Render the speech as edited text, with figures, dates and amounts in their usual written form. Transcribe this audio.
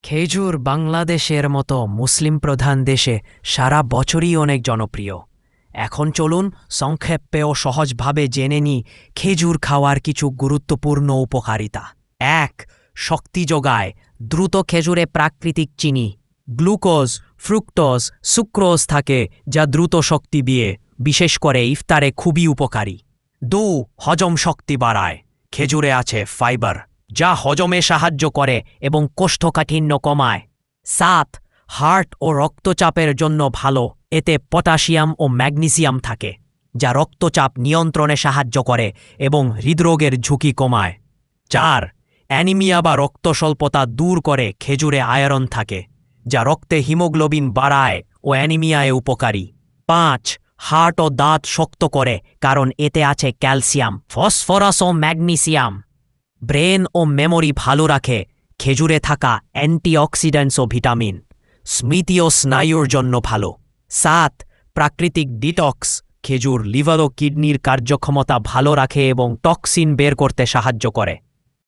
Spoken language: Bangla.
খেজুর বাংলাদেশের মতো মুসলিম প্রধান দেশে সারা বছরই অনেক জনপ্রিয়। এখন চলুন সংক্ষেপে ও সহজভাবে জেনে নিই খেজুর খাওয়ার কিছু গুরুত্বপূর্ণ উপকারিতা। ১. শক্তি যোগায়। দ্রুত খেজুরে প্রাকৃতিক চিনি, গ্লুকোজ, ফ্রুক্টোজ, সুক্রোজ থাকে, যা দ্রুত শক্তি দিয়ে, বিশেষ করে ইফতারে খুবই উপকারী। ২. হজম শক্তি বাড়ায়। খেজুরে আছে ফাইবার, যা হজমে সাহায্য করে এবং কোষ্ঠকাঠিন্য কমায়। ৭. হার্ট ও রক্তচাপের জন্য ভালো। এতে পটাশিয়াম ও ম্যাগনেসিয়াম থাকে, যা রক্তচাপ নিয়ন্ত্রণে সাহায্য করে এবং হৃদরোগের ঝুঁকি কমায়। ৪. অ্যানিমিয়া বা রক্ত স্বল্পতা দূর করে। খেজুরে আয়রন থাকে, যা রক্তে হিমোগ্লোবিন বাড়ায় ও অ্যানিমিয়ায় উপকারী। ৫. হার্ট ও দাঁত শক্ত করে, কারণ এতে আছে ক্যালসিয়াম, ফসফরাস ও ম্যাগনেসিয়াম। ব্রেন ও মেমোরি ভালো রাখে। খেজুরে থাকা অ্যান্টিঅক্সিডেন্টস ও ভিটামিন স্মৃতি ও স্নায়ুর জন্য ভালো। ৭. প্রাকৃতিক ডিটক্স। খেজুর লিভার ও কিডনির কার্যক্ষমতা ভালো রাখে এবং টক্সিন বের করতে সাহায্য করে।